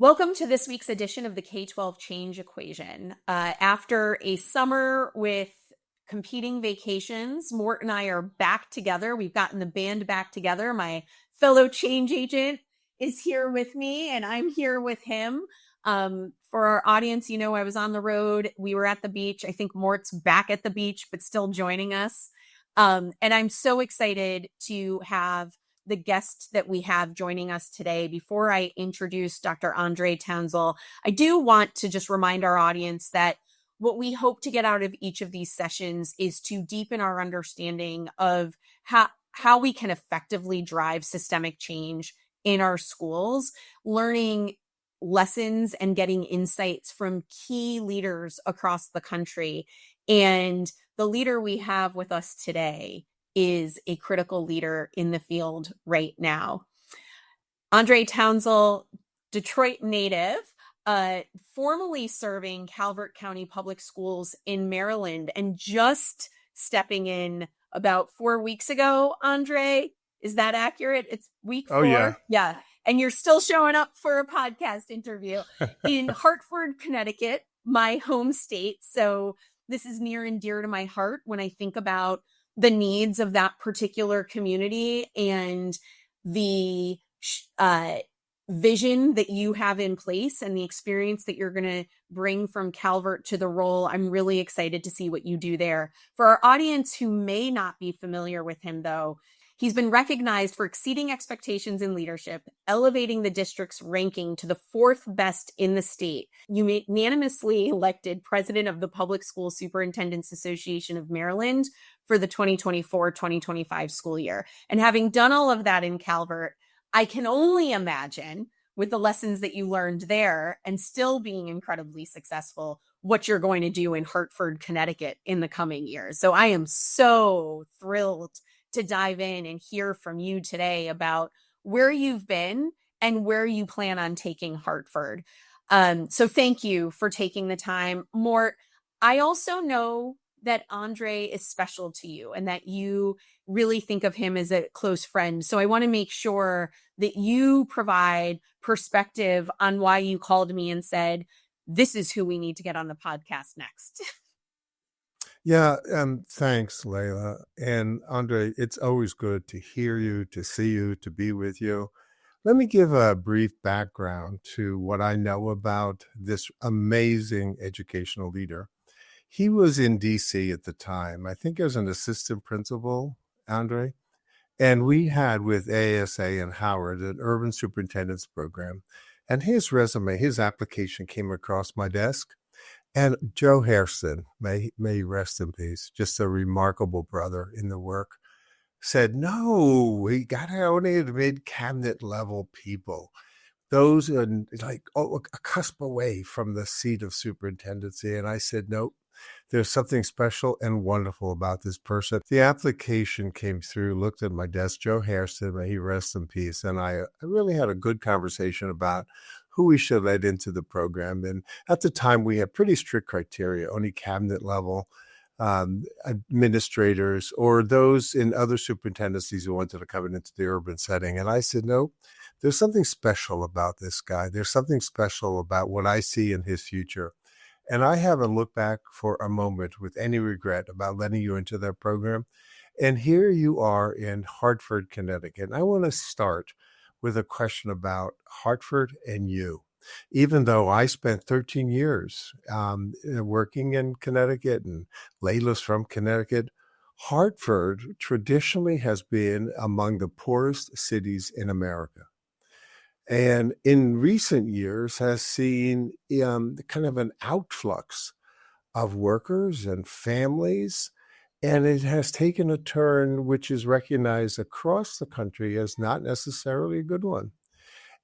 Welcome to this week's edition of the K-12 Change Equation. After a summer with competing vacations, Mort and I are back together. We've gotten the band back together. My fellow change agent is here with me, and I'm here with him. For our audience, you know, I was on the road. We were at the beach. I think Mort's back at the beach, but still joining us. And I'm so excited to have the guest that we have joining us today. Before I introduce Dr. Andrae Townsel, I do want to just remind our audience that what we hope to get out of each of these sessions is to deepen our understanding of how we can effectively drive systemic change in our schools, learning lessons and getting insights from key leaders across the country. And the leader we have with us today is a critical leader in the field right now. Andrae Townsel, Detroit native, formerly serving Calvert County Public Schools in Maryland, and just stepping in about 4 weeks ago, Andrae. Is that accurate? It's week 4? Yeah. Yeah. And you're still showing up for a podcast interview in Hartford, Connecticut, my home state. So this is near and dear to my heart when I think about the needs of that particular community and the vision that you have in place and the experience that you're going to bring from Calvert to the role. I'm really excited to see what you do there. For our audience who may not be familiar with him, though, he's been recognized for exceeding expectations in leadership, elevating the district's ranking to the 4th best in the state. Unanimously elected president of the Public School Superintendents Association of Maryland for the 2024-2025 school year. And having done all of that in Calvert, I can only imagine, with the lessons that you learned there and still being incredibly successful, what you're going to do in Hartford, Connecticut in the coming years. So I am so thrilled to dive in and hear from you today about where you've been and where you plan on taking Hartford. So thank you for taking the time. Mort, I also know that Andrae is special to you and that you really think of him as a close friend. So I want to make sure that you provide perspective on why you called me and said, this is who we need to get on the podcast next. Yeah, thanks, Leila. And Andrae, it's always good to hear you, to see you, to be with you. Let me give a brief background to what I know about this amazing educational leader. He was in D.C. at the time, I think as an assistant principal, Andrae. And we had with ASA and Howard an urban superintendent's program. And his resume, his application came across my desk. And Joe Hairston, may he rest in peace, just a remarkable brother in the work, said, no, we got to only admit cabinet level people. Those are like a cusp away from the seat of superintendency. And I said, nope, there's something special and wonderful about this person. The application came through, looked at my desk, Joe Hairston, may he rest in peace. And I really had a good conversation about who we should let into the program. And at the time, we had pretty strict criteria, only cabinet level administrators or those in other superintendencies who wanted to come into the urban setting. And I said, no, there's something special about this guy. There's something special about what I see in his future. And I haven't looked back for a moment with any regret about letting you into that program. And here you are in Hartford, Connecticut. And I want to start with a question about Hartford and you. Even though I spent 13 years working in Connecticut and Leila's from Connecticut, Hartford traditionally has been among the poorest cities in America. And in recent years has seen kind of an outflux of workers and families. And it has taken a turn which is recognized across the country as not necessarily a good one.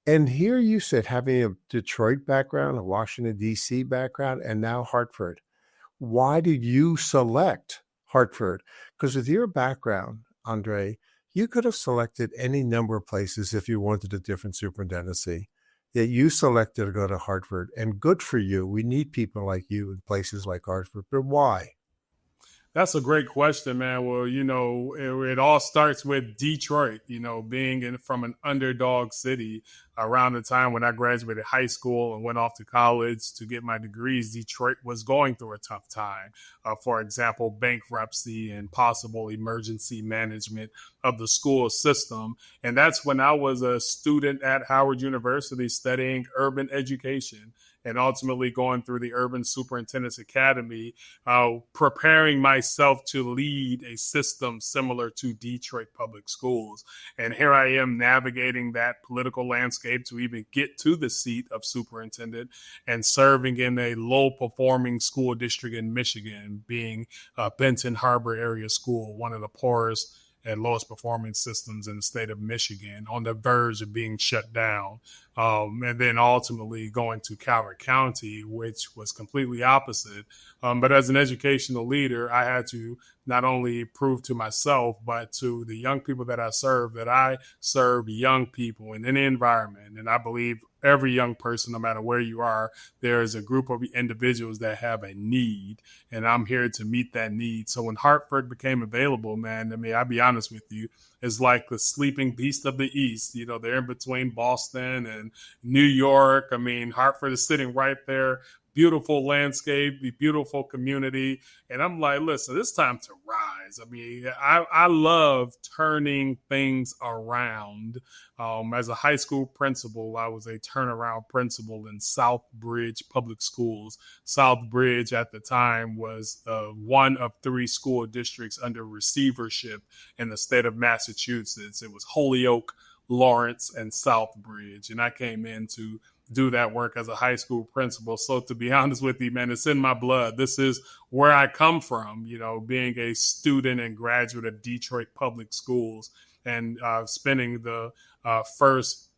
And here you sit, having a Detroit background, a Washington, D.C. background, and now Hartford. Why did you select Hartford? Because with your background, Andrae, you could have selected any number of places if you wanted a different superintendency. Yet you selected to go to Hartford, and good for you. We need people like you in places like Hartford. But why? That's a great question, man. Well, it all starts with Detroit, being from an underdog city around the time when I graduated high school and went off to college to get my degrees. Detroit was going through a tough time. For example, bankruptcy and possible emergency management of the school system. And that's when I was a student at Howard University studying urban education and ultimately going through the Urban Superintendent's Academy, preparing myself to lead a system similar to Detroit Public Schools. And here I am navigating that political landscape to even get to the seat of superintendent and serving in a low performing school district in Michigan, being Benton Harbor area school, one of the poorest and lowest performing systems in the state of Michigan, on the verge of being shut down. And then ultimately going to Calvert County, which was completely opposite. But as an educational leader, I had to not only prove to myself, but to the young people that I serve young people in any environment. And I believe every young person, no matter where you are, there is a group of individuals that have a need, and I'm here to meet that need. So when Hartford became available, man, I mean, I'll be honest with you, it's like the sleeping beast of the East. They're in between Boston and New York. I mean, Hartford is sitting right there. Beautiful landscape, beautiful community. And I'm like, listen, it's time to rise. I mean, I love turning things around. As a high school principal, I was a turnaround principal in Southbridge Public Schools. Southbridge at the time was one of three school districts under receivership in the state of Massachusetts. It was Holyoke, Lawrence, and Southbridge. And I came in to do that work as a high school principal. So to be honest with you, man, it's in my blood. This is where I come from, being a student and graduate of Detroit Public Schools and spending the first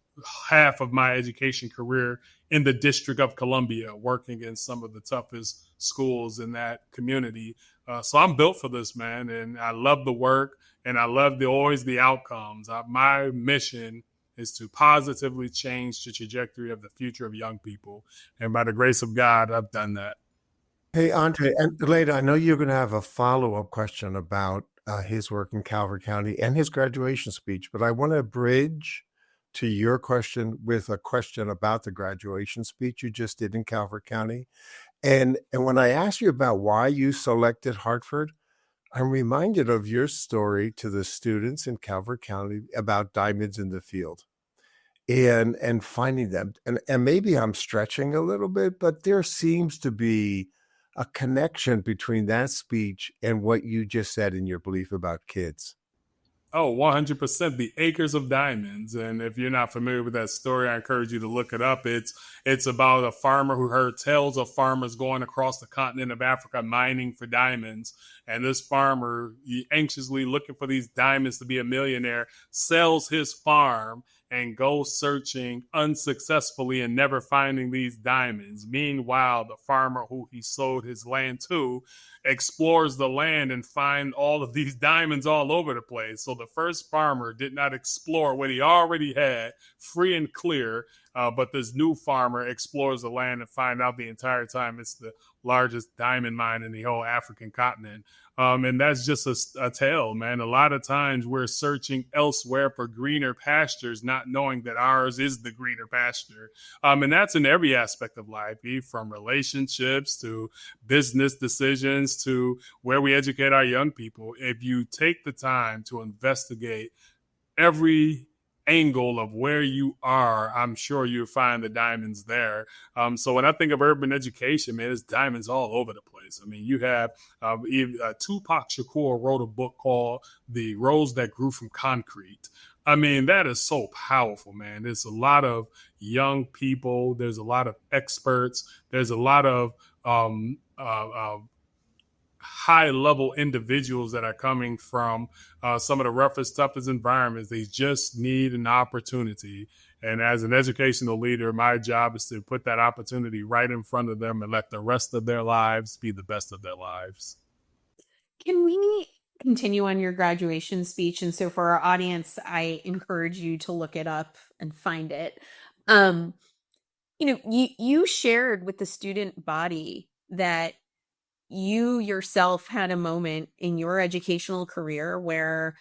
half of my education career in the District of Columbia, working in some of the toughest schools in that community. So I'm built for this, man, and I love the work and I love always the outcomes. My mission is to positively change the trajectory of the future of young people. And by the grace of God, I've done that. Hey, Andre, and later, I know you're going to have a follow-up question about his work in Calvert County and his graduation speech, but I want to bridge to your question with a question about the graduation speech you just did in Calvert County. And when I asked you about why you selected Hartford, I'm reminded of your story to the students in Calvert County about diamonds in the field and finding them. And maybe I'm stretching a little bit, but there seems to be a connection between that speech and what you just said in your belief about kids. Oh, 100%, the acres of diamonds. And if you're not familiar with that story, I encourage you to look it up. It's about a farmer who heard tales of farmers going across the continent of Africa mining for diamonds. And this farmer, anxiously looking for these diamonds to be a millionaire, sells his farm and goes searching unsuccessfully and never finding these diamonds. Meanwhile, the farmer who he sold his land to explores the land and find all of these diamonds all over the place. So the first farmer did not explore what he already had free and clear, but this new farmer explores the land and find out the entire time it's the largest diamond mine in the whole African continent. And that's just a tale, man. A lot of times we're searching elsewhere for greener pastures, not knowing that ours is the greener pasture. And that's in every aspect of life, from relationships to business decisions to where we educate our young people. If you take the time to investigate every angle of where you are, I'm sure you'll find the diamonds there. So when I think of urban education, man, there's diamonds all over the place. I mean, you have Tupac Shakur wrote a book called The Rose That Grew from Concrete. I mean, that is so powerful, man. There's a lot of young people. There's a lot of experts. There's a lot of high level individuals that are coming from some of the roughest, toughest environments. They just need an opportunity. And as an educational leader, my job is to put that opportunity right in front of them and let the rest of their lives be the best of their lives. Can we continue on your graduation speech? And so for our audience, I encourage you to look it up and find it. You shared with the student body that you yourself had a moment in your educational career where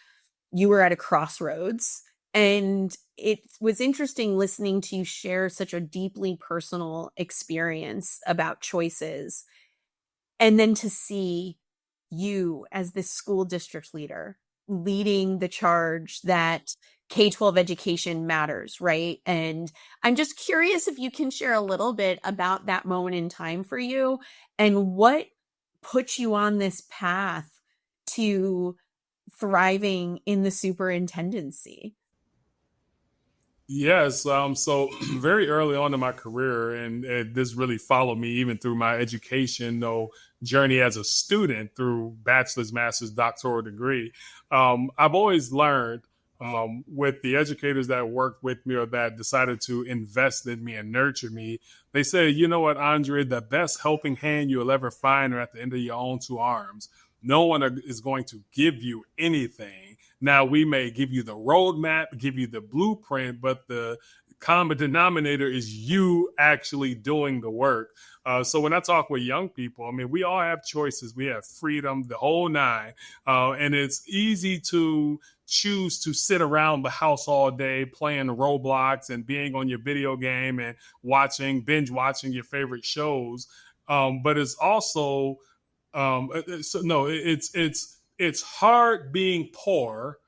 you were at a crossroads. And it was interesting listening to you share such a deeply personal experience about choices. And then to see you as this school district leader leading the charge that K-12 education matters, right? And I'm just curious if you can share a little bit about that moment in time for you and what put you on this path to thriving in the superintendency. Yes. So very early on in my career, and this really followed me even through my educational journey as a student through bachelor's, master's, doctoral degree. I've always learned with the educators that worked with me or that decided to invest in me and nurture me. They say, you know what, Andre, the best helping hand you'll ever find are at the end of your own two arms. No one is going to give you anything. Now, we may give you the roadmap, give you the blueprint, but the common denominator is you actually doing the work. So when I talk with young people, I mean, we all have choices. We have freedom, the whole nine. And it's easy to choose to sit around the house all day playing Roblox and being on your video game and binge watching your favorite shows. But it's also it's hard being poor,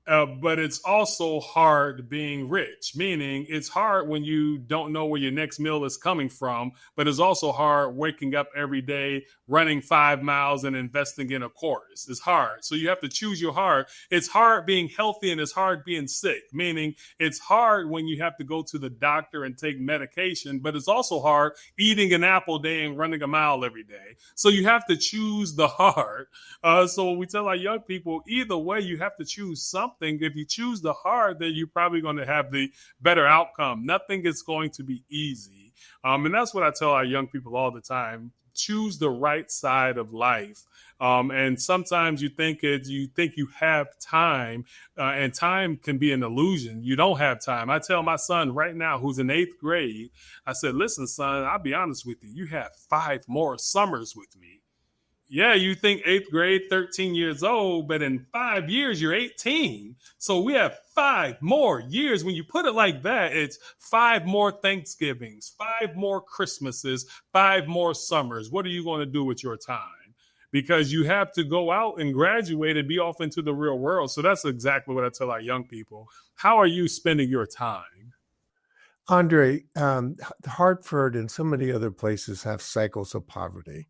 but it's also hard being rich, meaning it's hard when you don't know where your next meal is coming from, but it's also hard waking up every day, running 5 miles and investing in a course. It's hard. So you have to choose your hard. It's hard being healthy and it's hard being sick, meaning it's hard when you have to go to the doctor and take medication, but it's also hard eating an apple a day and running a mile every day. So you have to choose the hard. So we tell our young people, either way, you have to choose something. If you choose the hard, then you're probably going to have the better outcome. Nothing is going to be easy. And that's what I tell our young people all the time. Choose the right side of life. And sometimes you think you have time, and time can be an illusion. You don't have time. I tell my son right now, who's in 8th grade, I said, listen, son, I'll be honest with you. You have 5 more summers with me. Yeah, you think 8th grade, 13 years old, but in 5 years, you're 18. So we have 5 more years. When you put it like that, it's 5 more Thanksgivings, 5 more Christmases, 5 more summers. What are you going to do with your time? Because you have to go out and graduate and be off into the real world. So that's exactly what I tell our young people. How are you spending your time? Andre, Hartford and so many other places have cycles of poverty,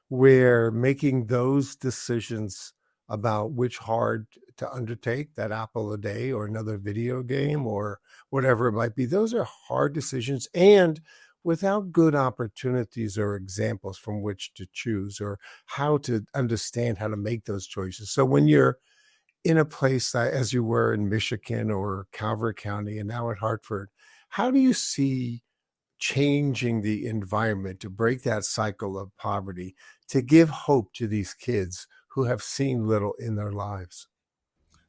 where making those decisions about which hard to undertake, that apple a day or another video game or whatever it might be, those are hard decisions. And without good opportunities or examples from which to choose or how to understand how to make those choices. So when you're in a place as you were in Michigan or Calvert County and now at Hartford, how do you see changing the environment to break that cycle of poverty, to give hope to these kids who have seen little in their lives?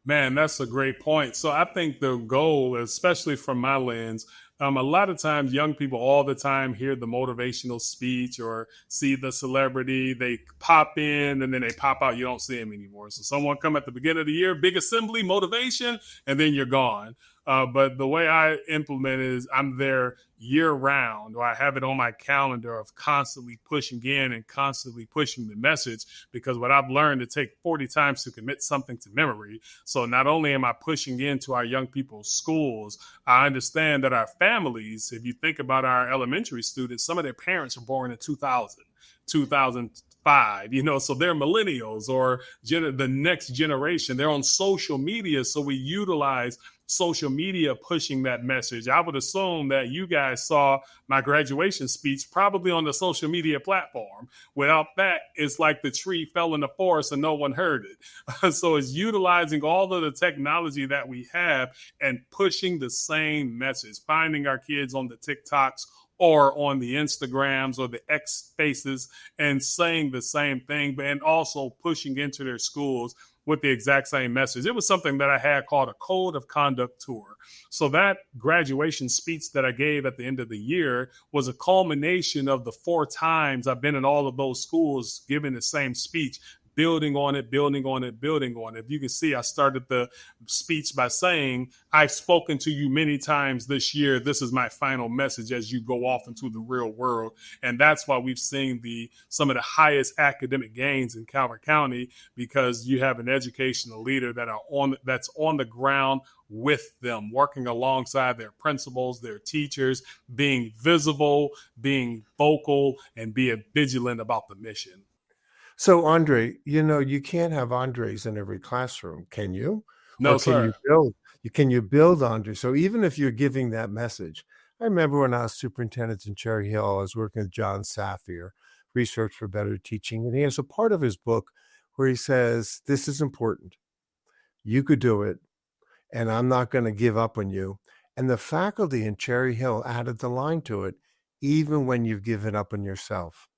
Man, that's a great point. So I think the goal, especially from my lens, a lot of times young people all the time hear the motivational speech or see the celebrity, they pop in and then they pop out. You don't see them anymore. So someone come at the beginning of the year, big assembly, motivation, and then you're gone. But the way I implement it is I'm there year round, or I have it on my calendar of constantly pushing in and constantly pushing the message, because what I've learned, it takes 40 times to commit something to memory. So not only am I pushing into our young people's schools, I understand that our families, if you think about our elementary students, some of their parents were born in 2000. 2005, so they're millennials or the next generation. They're on social media. So we utilize social media pushing that message. I would assume that you guys saw my graduation speech probably on the social media platform. Without that, it's like the tree fell in the forest and no one heard it. So it's utilizing all of the technology that we have and pushing the same message, finding our kids on the TikToks or on the Instagrams or the X Spaces and saying the same thing, and also pushing into their schools with the exact same message. It was something that I had called a code of conduct tour. So that graduation speech that I gave at the end of the year was a culmination of the 4 times I've been in all of those schools giving the same speech, building on it, building on it, building on it. If you can see, I started the speech by saying, I've spoken to you many times this year. This is my final message as you go off into the real world. And that's why we've seen some of the highest academic gains in Calvert County, because you have an educational leader that's on the ground with them, working alongside their principals, their teachers, being visible, being vocal, and being vigilant about the mission. So, Andrae, you can't have Andres in every classroom, can you? No, Or can sir. you build? Can you build Andre? So even if you're giving that message, I remember when I was superintendent in Cherry Hill, I was working with John Safier, Research for Better Teaching, and he has a part of his book where he says, "This is important. You could do it, and I'm not going to give up on you." And the faculty in Cherry Hill added the line to it, "Even when you've given up on yourself."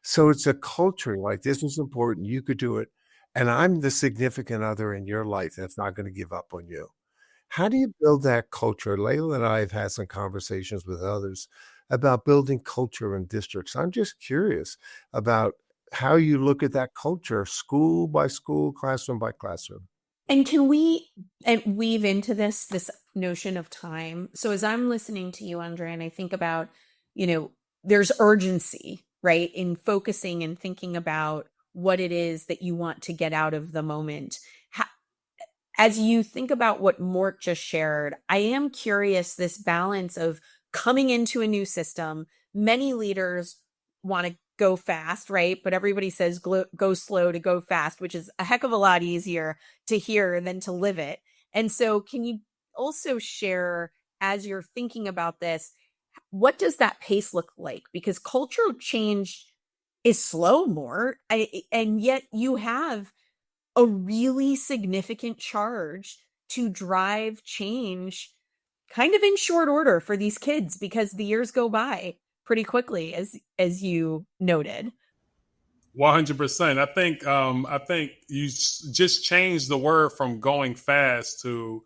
So it's a culture like, this is important, you could do it, and I'm the significant other in your life that's not going to give up on you. How do you build that culture? Leila and I have had some conversations with others about building culture in districts. I'm just curious about how you look at that culture, school by school, classroom by classroom. And can we weave into this notion of time? So as I'm listening to you, Andrae, and I think about, there's urgency, right, in focusing and thinking about what it is that you want to get out of the moment. As you think about what Mort just shared, I am curious, this balance of coming into a new system. Many leaders want to go fast, right? But everybody says go slow to go fast, which is a heck of a lot easier to hear than to live it. And so can you also share, as you're thinking about this, what does that pace look like? Because cultural change is slow, Mort, and yet you have a really significant charge to drive change kind of in short order for these kids, because the years go by pretty quickly, as you noted. 100%. I think you just change the word from going fast to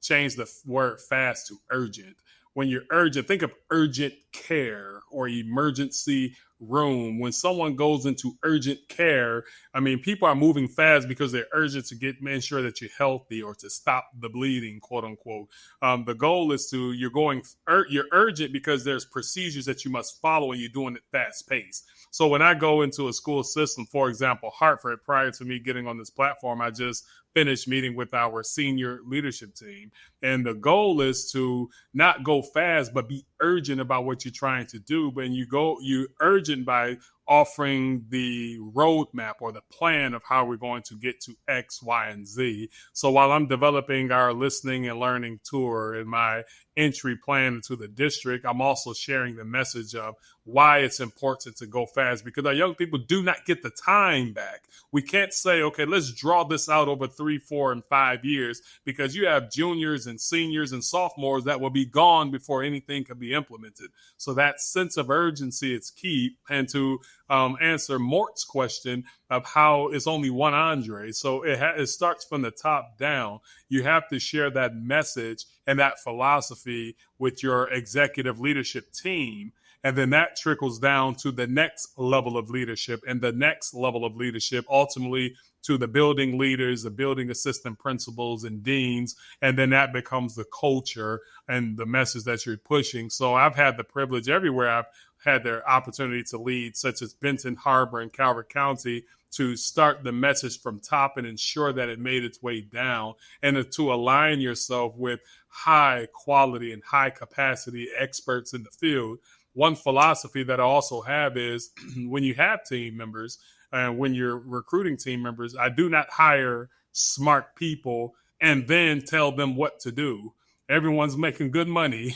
change the word fast to urgent. When you're urgent, think of urgent care or emergency room. When someone goes into urgent care, I mean, people are moving fast because they're urgent to ensure that you're healthy or to stop the bleeding, quote unquote. The goal is you're urgent because there's procedures that you must follow and you're doing it fast paced. So when I go into a school system, for example, Hartford, prior to me getting on this platform, I just finished meeting with our senior leadership team. And the goal is to not go fast, but be urgent about what you're trying to do. But you're urgent by offering the roadmap or the plan of how we're going to get to X, Y, and Z. So while I'm developing our listening and learning tour and my entry plan into the district, I'm also sharing the message of why it's important to go fast, because our young people do not get the time back. We can't say, okay, let's draw this out over 3, 4, and 5 years, because you have juniors and seniors and sophomores that will be gone before anything can be implemented. So that sense of urgency is key. And to answer Mort's question of how it's only one Andrae, so it starts from the top down. You have to share that message and that philosophy with your executive leadership team. And then that trickles down to the next level of leadership and the next level of leadership, ultimately to the building leaders, the building assistant principals and deans. And then that becomes the culture and the message that you're pushing. So I've had the privilege everywhere I've had the opportunity to lead, such as Benton Harbor and Calvert County, to start the message from top and ensure that it made its way down, and to align yourself with high quality and high capacity experts in the field. One philosophy that I also have is when you have team members and when you're recruiting team members, I do not hire smart people and then tell them what to do. Everyone's making good money,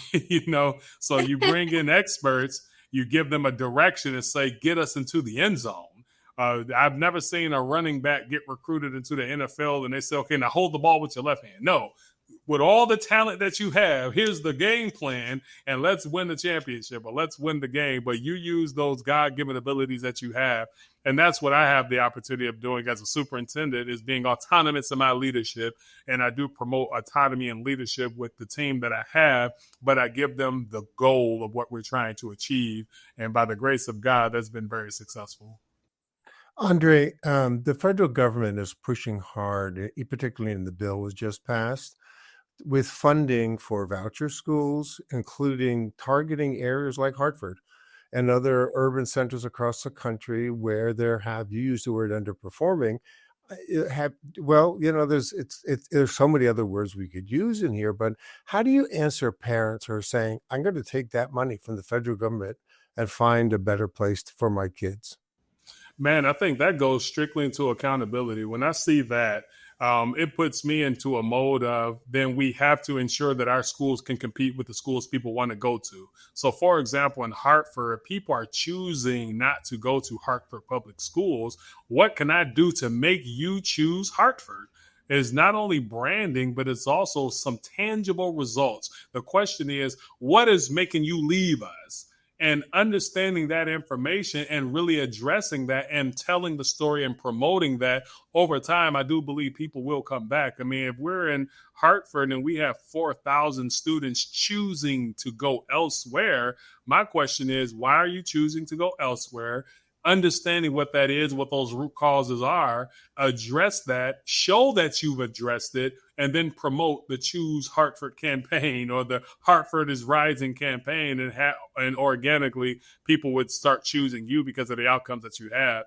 so you bring in experts, you give them a direction and say, get us into the end zone. I've never seen a running back get recruited into the NFL and they say, okay, now hold the ball with your left hand. No, with all the talent that you have, here's the game plan, and let's win the championship or let's win the game. But you use those God-given abilities that you have. And that's what I have the opportunity of doing as a superintendent, is being autonomous in my leadership. And I do promote autonomy and leadership with the team that I have, but I give them the goal of what we're trying to achieve. And by the grace of God, that's been very successful. Andrae, the federal government is pushing hard, particularly in the bill was just passed, with funding for voucher schools, including targeting areas like Hartford and other urban centers across the country where there have, you used the word underperforming, there's so many other words we could use in here, but how do you answer parents who are saying, I'm going to take that money from the federal government and find a better place for my kids? Man, I think that goes strictly into accountability. When I see that, it puts me into a mode of, then we have to ensure that our schools can compete with the schools people want to go to. So, for example, in Hartford, people are choosing not to go to Hartford public schools. What can I do to make you choose Hartford? Is not only branding, but it's also some tangible results. The question is, what is making you leave us? And understanding that information and really addressing that and telling the story and promoting that over time, I do believe people will come back. I mean, if we're in Hartford and we have 4,000 students choosing to go elsewhere, my question is, why are you choosing to go elsewhere? Understanding what that is, what those root causes are, address that, show that you've addressed it, and then promote the Choose Hartford campaign or the Hartford is Rising campaign, and organically people would start choosing you because of the outcomes that you have.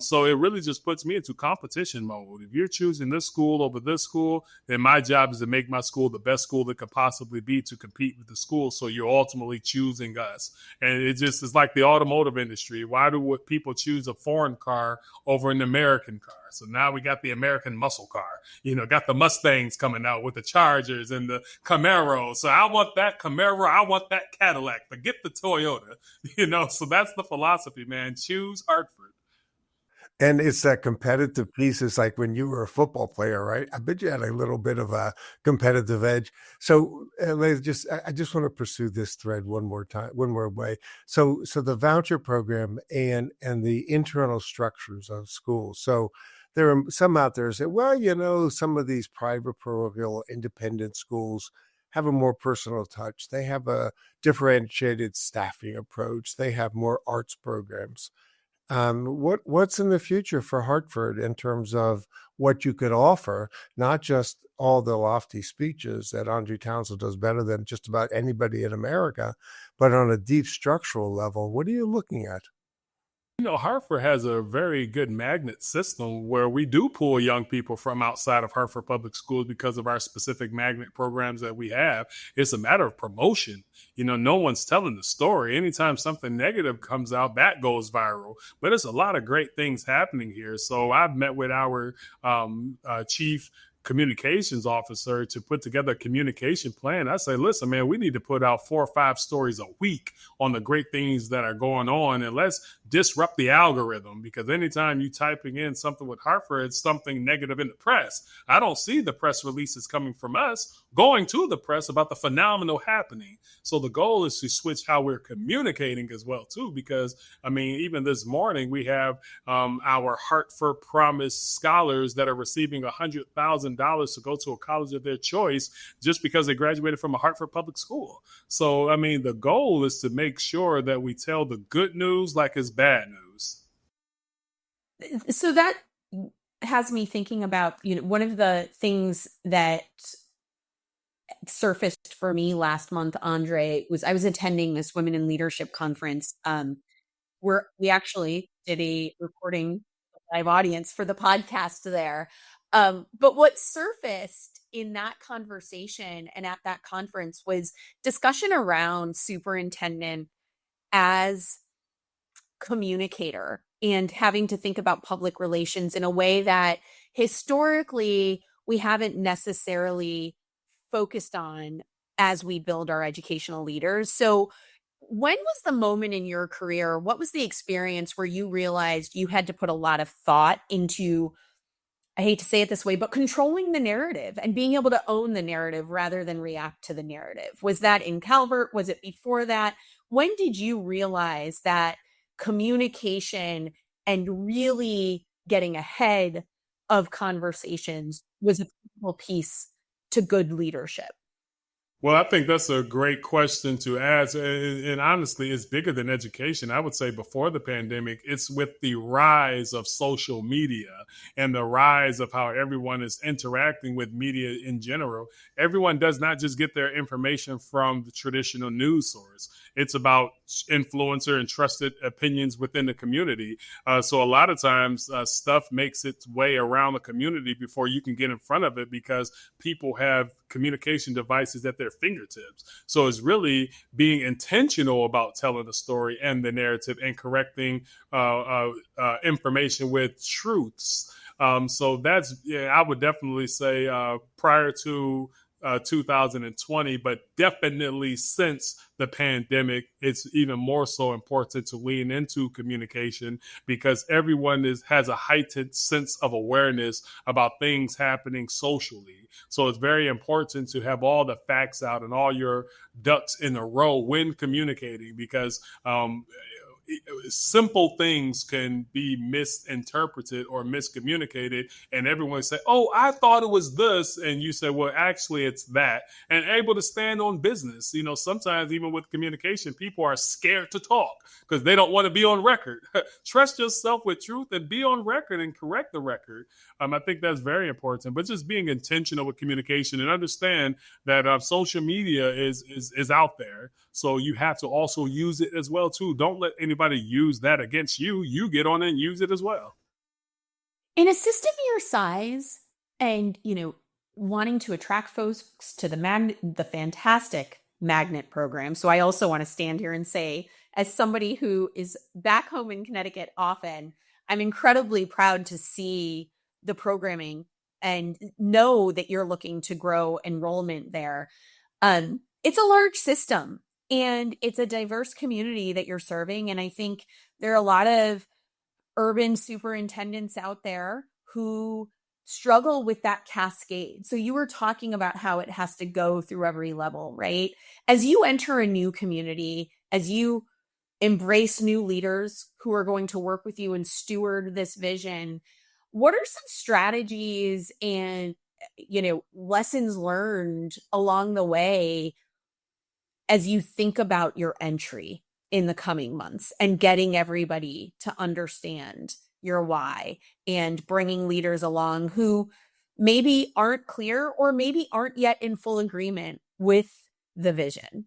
So it really just puts me into competition mode. If you're choosing this school over this school, then my job is to make my school the best school that could possibly be to compete with the school. So you're ultimately choosing us. And it just is like the automotive industry. Why do people choose a foreign car over an American car? So now we got the American muscle car, got the Mustangs coming out with the Chargers and the Camaro. So I want that Camaro. I want that Cadillac. Forget the Toyota, so that's the philosophy, man. Choose Hartford. And it's that competitive piece. It's like when you were a football player, right? I bet you had a little bit of a competitive edge. So I just want to pursue this thread one more way. So the voucher program and the internal structures of schools. So there are some out there who say, well, some of these private parochial independent schools have a more personal touch. They have a differentiated staffing approach. They have more arts programs. What's in the future for Hartford in terms of what you could offer, not just all the lofty speeches that Andrae Townsel does better than just about anybody in America, but on a deep structural level? What are you looking at? Hartford has a very good magnet system where we do pull young people from outside of Hartford Public Schools because of our specific magnet programs that we have. It's a matter of promotion. No one's telling the story. Anytime something negative comes out, that goes viral. But there's a lot of great things happening here. So I've met with our chief communications officer to put together a communication plan. I say, listen, man, we need to put out 4 or 5 stories a week on the great things that are going on, and let's disrupt the algorithm, because anytime you typing in something with Hartford, it's something negative in the press. I don't see the press releases coming from us going to the press about the phenomenal happening. So the goal is to switch how we're communicating as well, too, because, even this morning we have our Hartford Promise scholars that are receiving $100,000 to go to a college of their choice just because they graduated from a Hartford public school. So, the goal is to make sure that we tell the good news like it's bad news. So that has me thinking about, one of the things that surfaced for me last month, Andrae, was I was attending this Women in Leadership conference where we actually did a recording live audience for the podcast there. But what surfaced in that conversation and at that conference was discussion around superintendent as communicator and having to think about public relations in a way that historically we haven't necessarily focused on as we build our educational leaders. So when was the moment in your career, what was the experience where you realized you had to put a lot of thought into I hate to say it this way, but controlling the narrative and being able to own the narrative rather than react to the narrative. Was that in Calvert? Was it before that? When did you realize that communication and really getting ahead of conversations was a critical piece to good leadership? Well, I think that's a great question to ask. And honestly, it's bigger than education. I would say before the pandemic, it's with the rise of social media and the rise of how everyone is interacting with media in general. Everyone does not just get their information from the traditional news source. It's about influencer and trusted opinions within the community. So a lot of times stuff makes its way around the community before you can get in front of it because people have communication devices at their fingertips. So it's really being intentional about telling the story and the narrative and correcting information with truths. So that's, yeah, I would definitely say prior to 2020, but definitely since the pandemic, it's even more so important to lean into communication because everyone has a heightened sense of awareness about things happening socially. So it's very important to have all the facts out and all your ducks in a row when communicating because simple things can be misinterpreted or miscommunicated and everyone say, oh, I thought it was this, and you say, well, actually it's that, and able to stand on business. Sometimes even with communication, people are scared to talk because they don't want to be on record. Trust yourself with truth and be on record and correct the record. I think that's very important, but just being intentional with communication and understand that social media is out there. So you have to also use it as well too. Don't let anybody use that against you. You get on and use it as well. In a system your size and, wanting to attract folks to the fantastic magnet program. So I also want to stand here and say, as somebody who is back home in Connecticut often, I'm incredibly proud to see the programming and know that you're looking to grow enrollment there. It's a large system and it's a diverse community that you're serving. And I think there are a lot of urban superintendents out there who struggle with that cascade. So you were talking about how it has to go through every level, right? As you enter a new community, as you embrace new leaders who are going to work with you and steward this vision, what are some strategies and lessons learned along the way as you think about your entry in the coming months and getting everybody to understand your why and bringing leaders along who maybe aren't clear or maybe aren't yet in full agreement with the vision?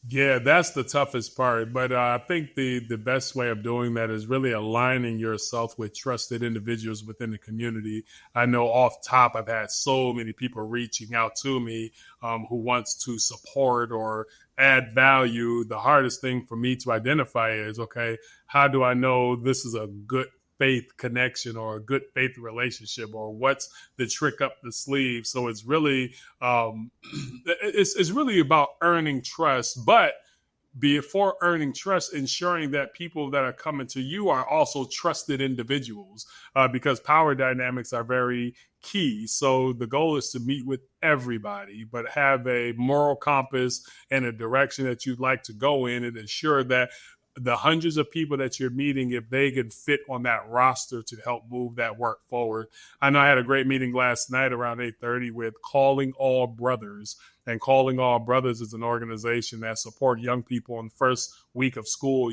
Yeah, that's the toughest part. But I think the best way of doing that is really aligning yourself with trusted individuals within the community. I know off top, I've had so many people reaching out to me who wants to support or add value. The hardest thing for me to identify is, okay, how do I know this is a good faith connection or a good faith relationship, or what's the trick up the sleeve? So it's really it's really about earning trust, but before earning trust, ensuring that people that are coming to you are also trusted individuals, because power dynamics are very key. So the goal is to meet with everybody, but have a moral compass and a direction that you'd like to go in and ensure that the hundreds of people that you're meeting, if they can fit on that roster to help move that work forward. I know I had a great meeting last night around 8:30 with Calling All Brothers. And Calling All Brothers is an organization that support young people in the first week of school,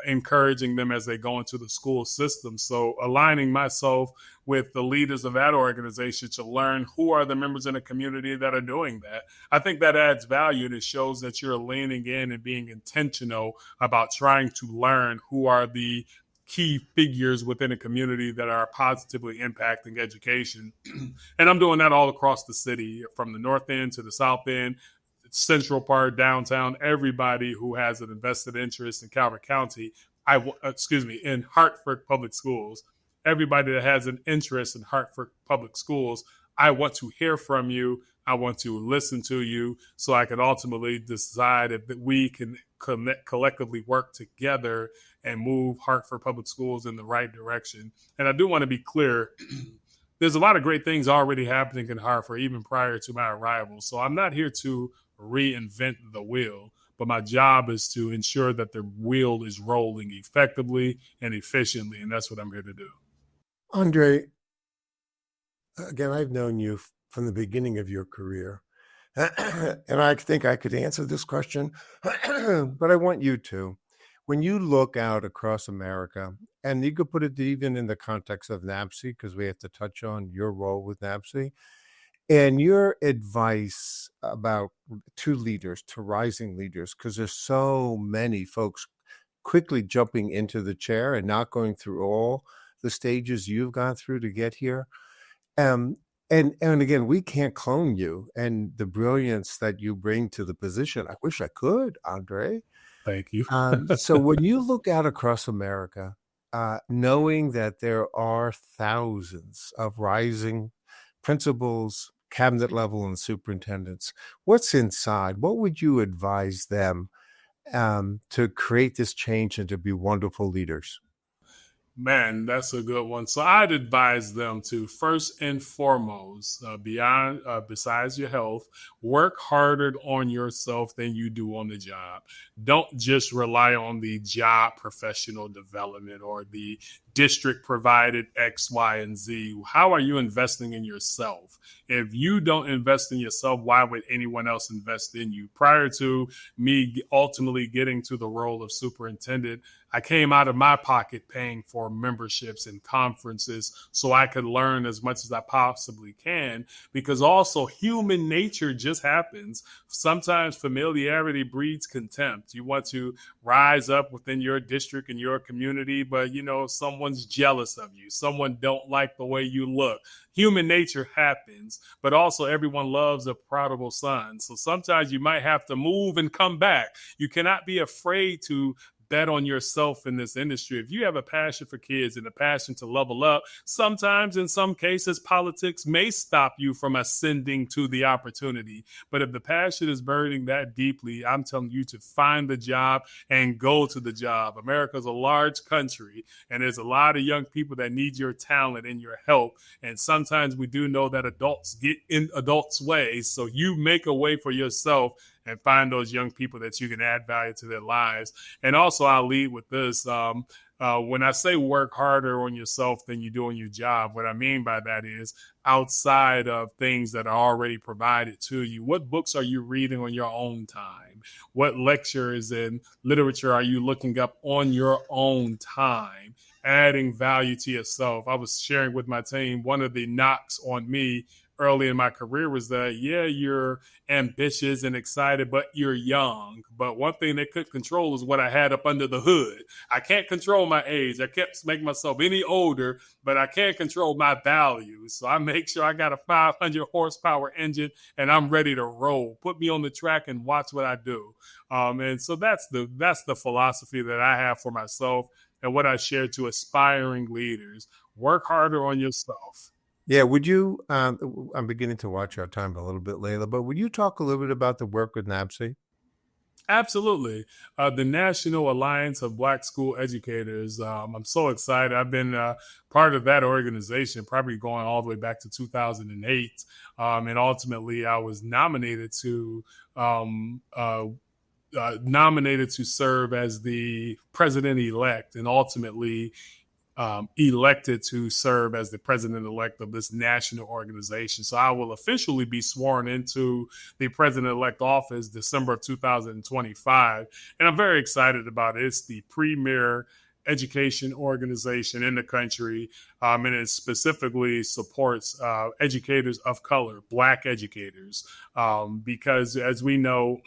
encouraging them as they go into the school system. So aligning myself with the leaders of that organization to learn who are the members in the community that are doing that. I think that adds value and it shows that you're leaning in and being intentional about trying to learn who are the key figures within a community that are positively impacting education. And I'm doing that all across the city, from the north end to the south end, central part, downtown. Everybody who has an invested interest in Calvert County, in Hartford Public Schools, everybody that has an interest in Hartford Public Schools, I want to hear from you. I want to listen to you so I can ultimately decide if we can collectively work together and move Hartford Public Schools in the right direction. And I do want to be clear, there's a lot of great things already happening in Hartford, even prior to my arrival. So I'm not here to reinvent the wheel, but my job is to ensure that the wheel is rolling effectively and efficiently, and that's what I'm here to do. Andrae, again, I've known you from the beginning of your career, and I think I could answer this question, but I want you to. When you look out across America, and you could put it even in the context of NAPSI, because we have to touch on your role with NAPSI, and your advice about to rising leaders, because there's so many folks quickly jumping into the chair and not going through all the stages you've gone through to get here. Um, and again, we can't clone you and the brilliance that you bring to the position. I wish I could, Andrae. Thank you. So when you look out across America, knowing that there are thousands of rising principals, cabinet level, and superintendents, what's inside? What would you advise them to create this change and to be wonderful leaders? Man, that's a good one. So I'd advise them to first and foremost, besides your health, work harder on yourself than you do on the job. Don't just rely on the job professional development or the district provided X, Y, and Z. How are you investing in yourself? If you don't invest in yourself, why would anyone else invest in you? Prior to me ultimately getting to the role of superintendent, I came out of my pocket paying for memberships and conferences so I could learn as much as I possibly can, because also human nature just happens. Sometimes familiarity breeds contempt. You want to rise up within your district and your community, but someone's jealous of you. Someone don't like the way you look. Human nature happens, but also everyone loves a prodigal son. So sometimes you might have to move and come back. You cannot be afraid to bet on yourself in this industry. If you have a passion for kids and a passion to level up, sometimes in some cases, politics may stop you from ascending to the opportunity. But if the passion is burning that deeply, I'm telling you to find the job and go to the job. America's a large country, and there's a lot of young people that need your talent and your help. And sometimes we do know that adults get in adults' ways. So you make a way for yourself and find those young people that you can add value to their lives. And also, I'll lead with this. When I say work harder on yourself than you do on your job, what I mean by that is outside of things that are already provided to you. What books are you reading on your own time? What lectures and literature are you looking up on your own time? Adding value to yourself. I was sharing with my team, one of the knocks on me early in my career was that, you're ambitious and excited, but you're young. But one thing they could control is what I had up under the hood. I can't control my age. I can't make myself any older, but I can control my values. So I make sure I got a 500 horsepower engine and I'm ready to roll. Put me on the track and watch what I do. And so that's the philosophy that I have for myself and what I share to aspiring leaders. Work harder on yourself. Yeah, would you, I'm beginning to watch our time a little bit, Leila, but would you talk a little bit about the work with NAPSI? Absolutely. The National Alliance of Black School Educators. I'm so excited. I've been part of that organization, probably going all the way back to 2008. And ultimately, I was nominated to serve as the president-elect, and ultimately elected to serve as the president-elect of this national organization. So I will officially be sworn into the president-elect office December of 2025. And I'm very excited about it. It's the premier education organization in the country, and it specifically supports educators of color, Black educators, because as we know,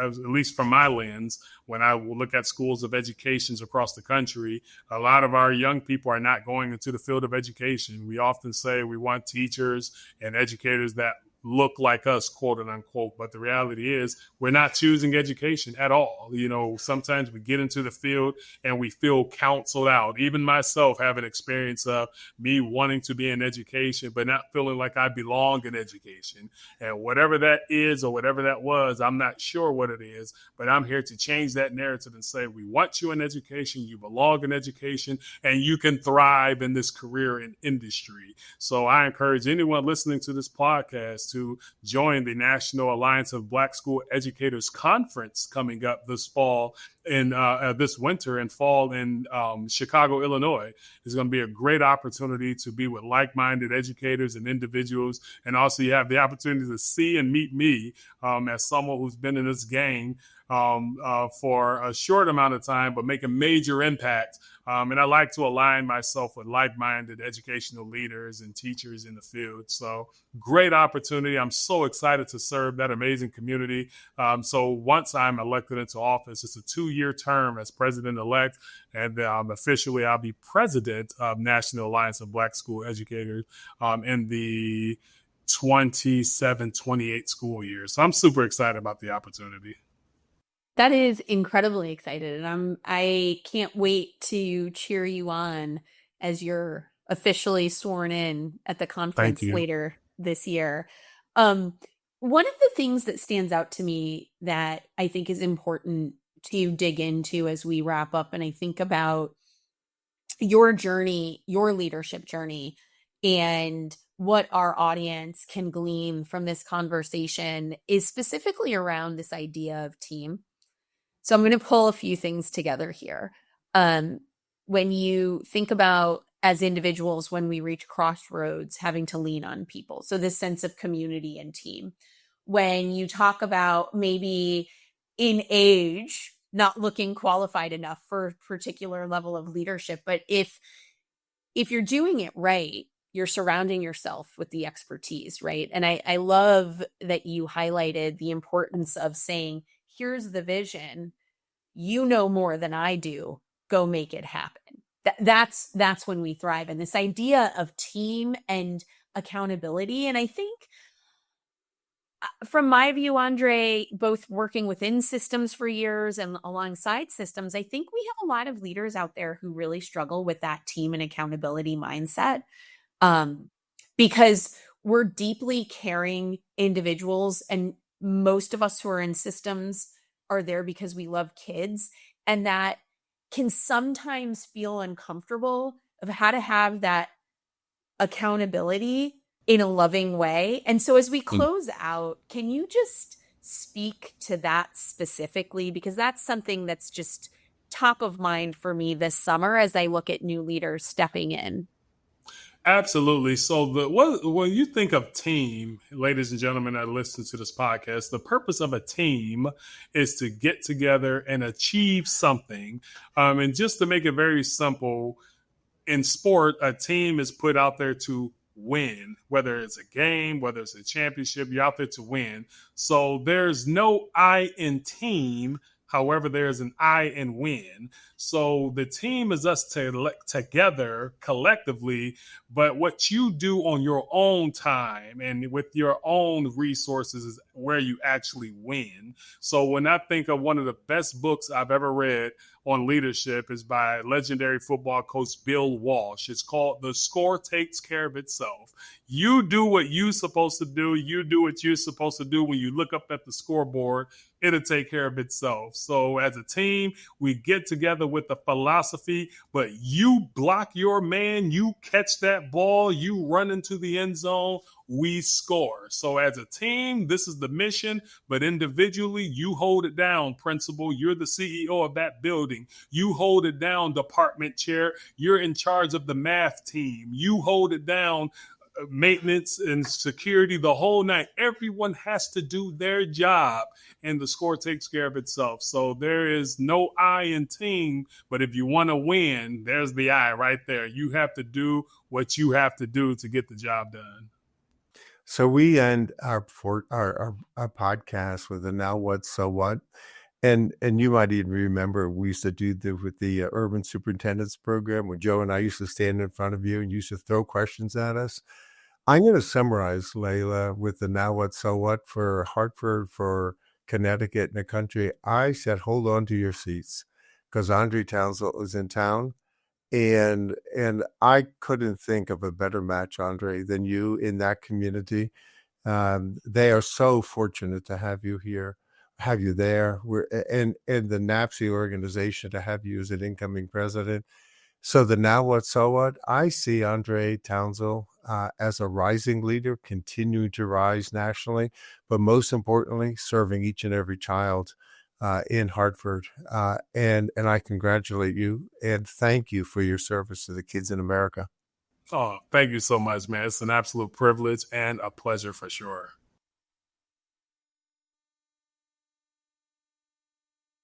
at least from my lens, when I look at schools of educations across the country, a lot of our young people are not going into the field of education. We often say we want teachers and educators that look like us, quote unquote. But the reality is we're not choosing education at all. Sometimes we get into the field and we feel counseled out. Even myself have an experience of me wanting to be in education, but not feeling like I belong in education. And whatever that is or whatever that was, I'm not sure what it is, but I'm here to change that narrative and say, we want you in education, you belong in education, and you can thrive in this career and industry. So I encourage anyone listening to this podcast to join the National Alliance of Black School Educators Conference coming up this fall in this winter and fall in Chicago, Illinois. It's going to be a great opportunity to be with like-minded educators and individuals. And also you have the opportunity to see and meet me as someone who's been in this game for a short amount of time, but make a major impact. And I like to align myself with like-minded educational leaders and teachers in the field. So great opportunity. I'm so excited to serve that amazing community. So once I'm elected into office, it's a 2-year term as president-elect. And officially, I'll be president of National Alliance of Black School Educators in the 27-28 school year. So I'm super excited about the opportunity. That is incredibly excited. And I can't wait to cheer you on as you're officially sworn in at the conference later this year. One of the things that stands out to me that I think is important to dig into as we wrap up, and I think about your journey, your leadership journey, and what our audience can glean from this conversation is specifically around this idea of team. So I'm going to pull a few things together here. When you think about as individuals, when we reach crossroads, having to lean on people. So this sense of community and team. When you talk about maybe in age, not looking qualified enough for a particular level of leadership, but if you're doing it right, you're surrounding yourself with the expertise, right? And I love that you highlighted the importance of saying, here's the vision. You know more than I do. Go make it happen. That's when we thrive. And this idea of team and accountability. And I think from my view, Andrae, both working within systems for years and alongside systems, I think we have a lot of leaders out there who really struggle with that team and accountability mindset. Because we're deeply caring individuals, and most of us who are in systems are there because we love kids, and that can sometimes feel uncomfortable of how to have that accountability in a loving way. And so as we close out, can you just speak to that specifically? Because that's something that's just top of mind for me this summer as I look at new leaders stepping in. Absolutely. So when you think of team, ladies and gentlemen that listen to this podcast, the purpose of a team is to get together and achieve something. And just to make it very simple, in sport, a team is put out there to win, whether it's a game, whether it's a championship, you're out there to win. So there's no I in team. However, there's an I in win. So the team is us together collectively, but what you do on your own time and with your own resources is where you actually win. So when I think of one of the best books I've ever read on leadership is by legendary football coach Bill Walsh. It's called The Score Takes Care of Itself. You do what you're supposed to do. You do what you're supposed to do. When you look up at the scoreboard, it'll take care of itself. So as a team, we get together with the philosophy, but you block your man, you catch that ball, you run into the end zone, we score. So as a team, this is the mission, but individually, you hold it down, principal. You're the CEO of that building. You hold it down, department chair. You're in charge of the math team. You hold it down, maintenance and security, the whole night. Everyone has to do their job, and the score takes care of itself. So there is no I in team, but if you want to win, there's the I right there. You have to do what you have to do to get the job done. So we end our podcast with a now what, so what. And you might even remember we used to do with the urban superintendents program when Joe and I used to stand in front of you and used to throw questions at us. I'm going to summarize, Leila, with the now what, so what for Hartford, for Connecticut, and the country. I said, hold on to your seats because Andrae Townsel is in town. And I couldn't think of a better match, Andre, than you in that community. They are so fortunate to have you here, have you there. And the NAPSI organization to have you as an incoming president. So the now what, so what? I see Andrae Townsel as a rising leader, continuing to rise nationally, but most importantly, serving each and every child in Hartford. And I congratulate you and thank you for your service to the kids in America. Oh, thank you so much, man. It's an absolute privilege and a pleasure for sure.